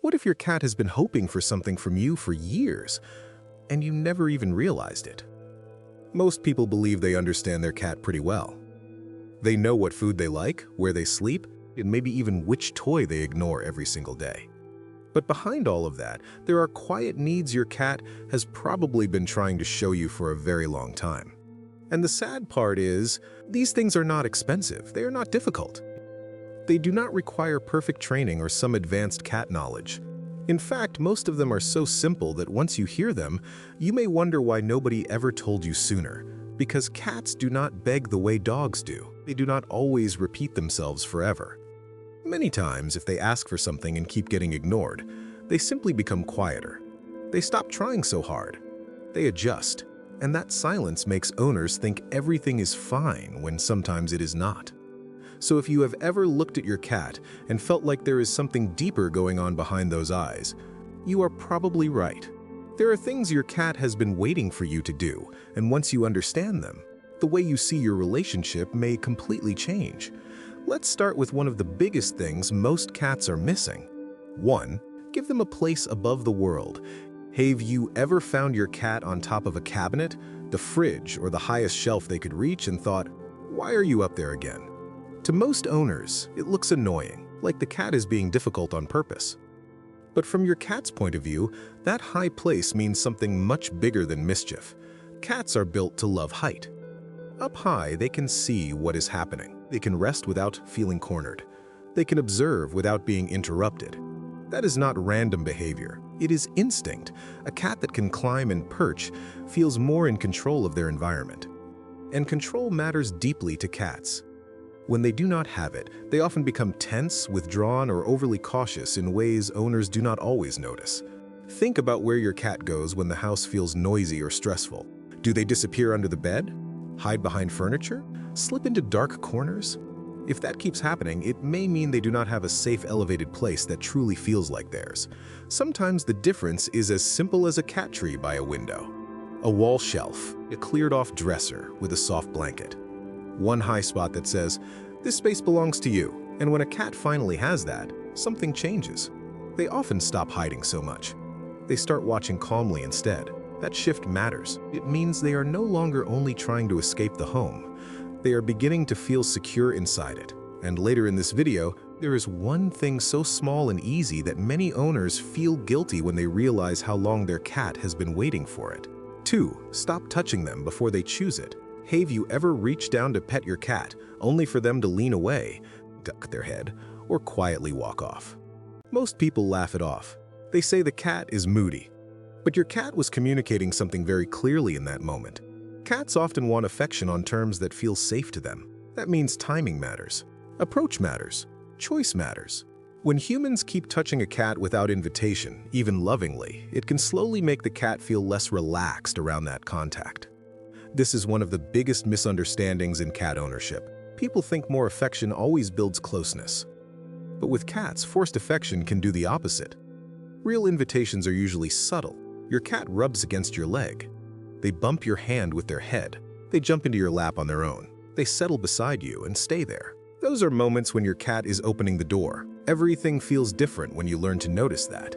What if your cat has been hoping for something from you for years, and you never even realized it? Most people believe they understand their cat pretty well. They know what food they like, where they sleep, and maybe even which toy they ignore every single day. But behind all of that, there are quiet needs your cat has probably been trying to show you for a very long time. And the sad part is, these things are not expensive. They are not difficult. They do not require perfect training or some advanced cat knowledge. In fact, most of them are so simple that once you hear them, you may wonder why nobody ever told you sooner. Because cats do not beg the way dogs do. They do not always repeat themselves forever. Many times, if they ask for something and keep getting ignored, they simply become quieter. They stop trying so hard. They adjust. And that silence makes owners think everything is fine when sometimes it is not. So if you have ever looked at your cat and felt like there is something deeper going on behind those eyes, you are probably right. There are things your cat has been waiting for you to do, and once you understand them, the way you see your relationship may completely change. Let's start with one of the biggest things most cats are missing. 1. Give them a place above the world. Have you ever found your cat on top of a cabinet, the fridge, or the highest shelf they could reach and thought, "Why are you up there again?" To most owners, it looks annoying, like the cat is being difficult on purpose. But from your cat's point of view, that high place means something much bigger than mischief. Cats are built to love height. Up high, they can see what is happening. They can rest without feeling cornered. They can observe without being interrupted. That is not random behavior. It is instinct. A cat that can climb and perch feels more in control of their environment. And control matters deeply to cats. When they do not have it, they often become tense, withdrawn, or overly cautious in ways owners do not always notice. Think about where your cat goes when the house feels noisy or stressful. Do they disappear under the bed? Hide behind furniture? Slip into dark corners? If that keeps happening, it may mean they do not have a safe, elevated place that truly feels like theirs. Sometimes the difference is as simple as a cat tree by a window, a wall shelf, a cleared-off dresser with a soft blanket. One high spot that says, "This space belongs to you." And when a cat finally has that, something changes. They often stop hiding so much. They start watching calmly instead. That shift matters. It means they are no longer only trying to escape the home. They are beginning to feel secure inside it. And later in this video, there is one thing so small and easy that many owners feel guilty when they realize how long their cat has been waiting for it. 2. Stop touching them before they choose it. Have you ever reached down to pet your cat, only for them to lean away, duck their head, or quietly walk off? Most people laugh it off. They say the cat is moody. But your cat was communicating something very clearly in that moment. Cats often want affection on terms that feel safe to them. That means timing matters. Approach matters. Choice matters. When humans keep touching a cat without invitation, even lovingly, it can slowly make the cat feel less relaxed around that contact. This is one of the biggest misunderstandings in cat ownership. People think more affection always builds closeness. But with cats, forced affection can do the opposite. Real invitations are usually subtle. Your cat rubs against your leg. They bump your hand with their head. They jump into your lap on their own. They settle beside you and stay there. Those are moments when your cat is opening the door. Everything feels different when you learn to notice that.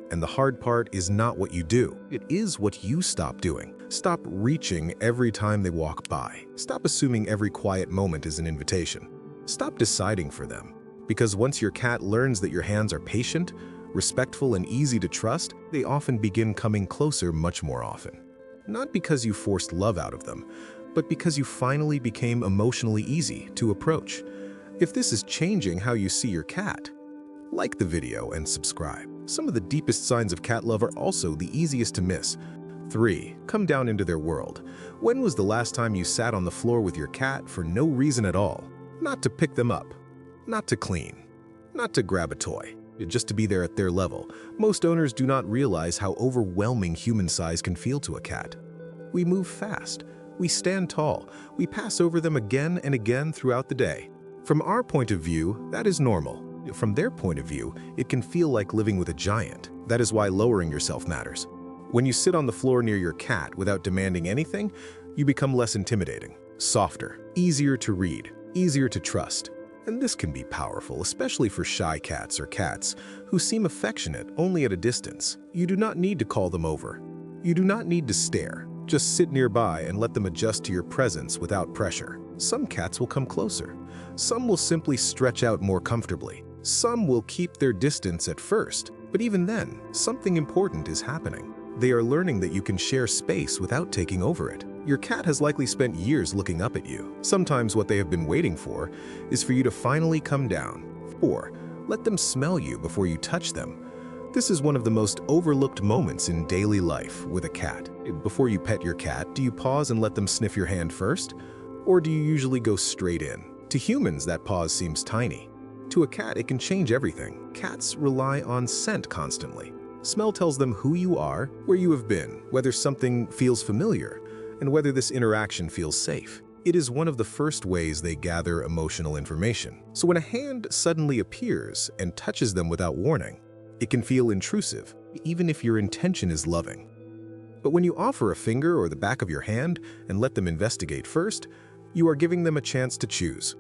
And the hard part is not what you do. It is what you stop doing. Stop reaching every time they walk by. Stop assuming every quiet moment is an invitation. Stop deciding for them. Because once your cat learns that your hands are patient, respectful, and easy to trust, they often begin coming closer much more often. Not because you forced love out of them, but because you finally became emotionally easy to approach. If this is changing how you see your cat, like the video and subscribe. Some of the deepest signs of cat love are also the easiest to miss. 3. Come down into their world. When was the last time you sat on the floor with your cat for no reason at all? Not to pick them up, not to clean, not to grab a toy, just to be there at their level. Most owners do not realize how overwhelming human size can feel to a cat. We move fast, we stand tall, we pass over them again and again throughout the day. From our point of view, that is normal. From their point of view, it can feel like living with a giant. That is why lowering yourself matters. When you sit on the floor near your cat without demanding anything, you become less intimidating, softer, easier to read, easier to trust. And this can be powerful, especially for shy cats or cats who seem affectionate only at a distance. You do not need to call them over. You do not need to stare. Just sit nearby and let them adjust to your presence without pressure. Some cats will come closer. Some will simply stretch out more comfortably. Some will keep their distance at first, but even then, something important is happening. They are learning that you can share space without taking over it. Your cat has likely spent years looking up at you. Sometimes what they have been waiting for is for you to finally come down. 4. Let them smell you before you touch them. This is one of the most overlooked moments in daily life with a cat. Before you pet your cat, do you pause and let them sniff your hand first? Or do you usually go straight in? To humans, that pause seems tiny. To a cat, it can change everything. Cats rely on scent constantly. Smell tells them who you are, where you have been, whether something feels familiar, and whether this interaction feels safe. It is one of the first ways they gather emotional information. So when a hand suddenly appears and touches them without warning, it can feel intrusive, even if your intention is loving. But when you offer a finger or the back of your hand and let them investigate first, you are giving them a chance to choose,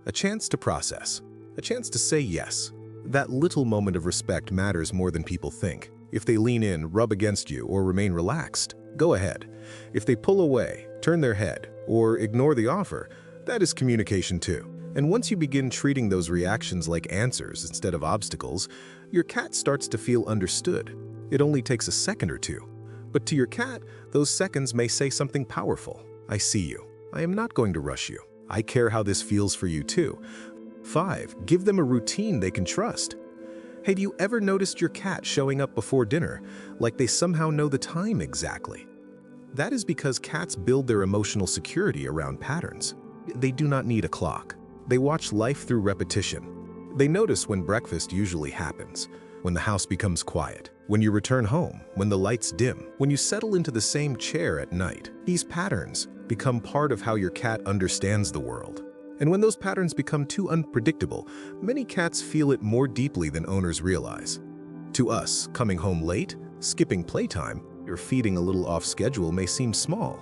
a chance to process, a chance to say yes. That little moment of respect matters more than people think. If they lean in, rub against you, or remain relaxed, go ahead. If they pull away, turn their head, or ignore the offer, that is communication too. And once you begin treating those reactions like answers instead of obstacles, your cat starts to feel understood. It only takes a second or two. But to your cat, those seconds may say something powerful. I see you. I am not going to rush you. I care how this feels for you too. 5. Give them a routine they can trust. Hey, do you ever noticed your cat showing up before dinner, like they somehow know the time exactly? That is because cats build their emotional security around patterns. They do not need a clock. They watch life through repetition. They notice when breakfast usually happens, when the house becomes quiet, when you return home, when the lights dim, when you settle into the same chair at night. These patterns become part of how your cat understands the world. And when those patterns become too unpredictable, many cats feel it more deeply than owners realize. To us, coming home late, skipping playtime, or feeding a little off schedule may seem small.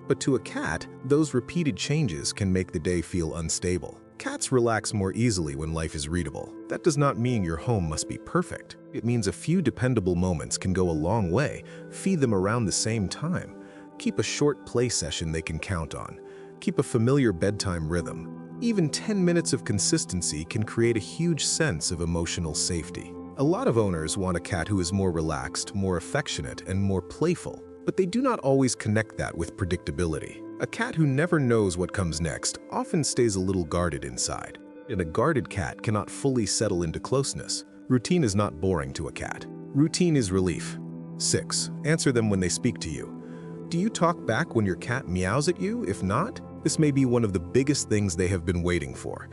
But to a cat, those repeated changes can make the day feel unstable. Cats relax more easily when life is readable. That does not mean your home must be perfect. It means a few dependable moments can go a long way. Feed them around the same time. Keep a short play session they can count on. Keep a familiar bedtime rhythm. Even 10 minutes of consistency can create a huge sense of emotional safety. A lot of owners want a cat who is more relaxed, more affectionate, and more playful, but they do not always connect that with predictability. A cat who never knows what comes next often stays a little guarded inside, and a guarded cat cannot fully settle into closeness. Routine is not boring to a cat. Routine is relief. 6. Answer them when they speak to you. Do you talk back when your cat meows at you? If not, this may be one of the biggest things they have been waiting for.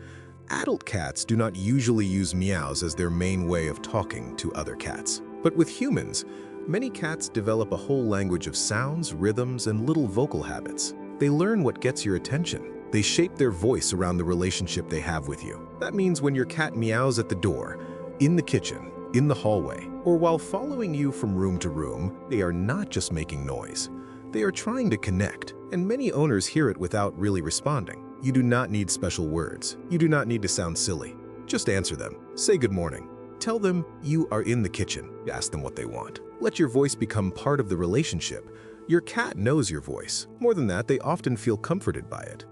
Adult cats do not usually use meows as their main way of talking to other cats. But with humans, many cats develop a whole language of sounds, rhythms, and little vocal habits. They learn what gets your attention. They shape their voice around the relationship they have with you. That means when your cat meows at the door, in the kitchen, in the hallway, or while following you from room to room, they are not just making noise. They are trying to connect, and many owners hear it without really responding. You do not need special words. You do not need to sound silly. Just answer them. Say good morning. Tell them you are in the kitchen. Ask them what they want. Let your voice become part of the relationship. Your cat knows your voice. More than that, they often feel comforted by it.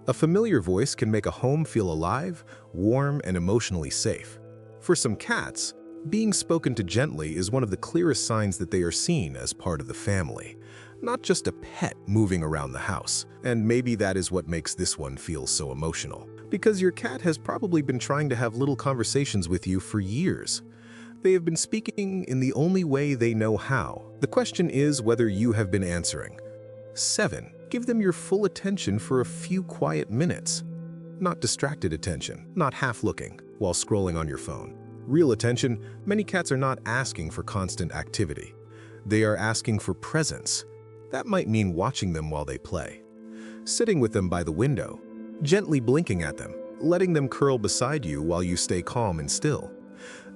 A familiar voice can make a home feel alive, warm, and emotionally safe. For some cats, being spoken to gently is one of the clearest signs that they are seen as part of the family, not just a pet moving around the house. And maybe that is what makes this one feel so emotional, because your cat has probably been trying to have little conversations with you for years. They have been speaking in the only way they know how. The question is whether you have been answering. 7. Give them your full attention for a few quiet minutes. Not distracted attention, not half-looking while scrolling on your phone. Real attention, many cats are not asking for constant activity. They are asking for presence. That might mean watching them while they play, sitting with them by the window, gently blinking at them, letting them curl beside you while you stay calm and still.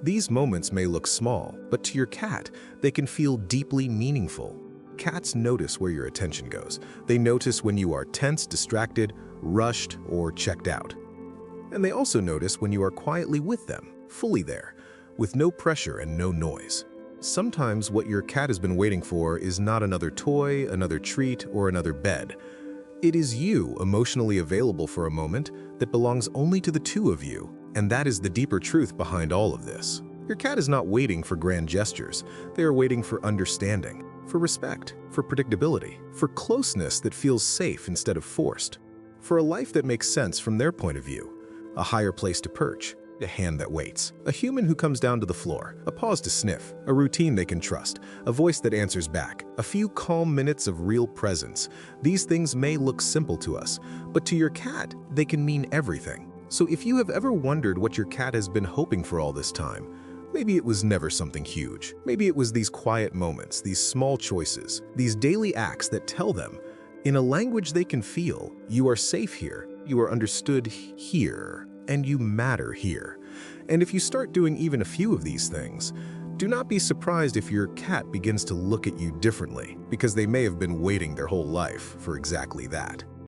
These moments may look small, but to your cat, they can feel deeply meaningful. Cats notice where your attention goes. They notice when you are tense, distracted, rushed, or checked out. And they also notice when you are quietly with them, fully there, with no pressure and no noise. Sometimes what your cat has been waiting for is not another toy, another treat, or another bed. It is you emotionally available for a moment that belongs only to the two of you, and that is the deeper truth behind all of this. Your cat is not waiting for grand gestures. They are waiting for understanding, for respect, for predictability, for closeness that feels safe instead of forced, for a life that makes sense from their point of view, a higher place to perch, a hand that waits, a human who comes down to the floor, a pause to sniff, a routine they can trust, a voice that answers back, a few calm minutes of real presence. These things may look simple to us, but to your cat, they can mean everything. So if you have ever wondered what your cat has been hoping for all this time, maybe it was never something huge. Maybe it was these quiet moments, these small choices, these daily acts that tell them, in a language they can feel, you are safe here, you are understood here, and you matter here. And if you start doing even a few of these things, do not be surprised if your cat begins to look at you differently, because they may have been waiting their whole life for exactly that.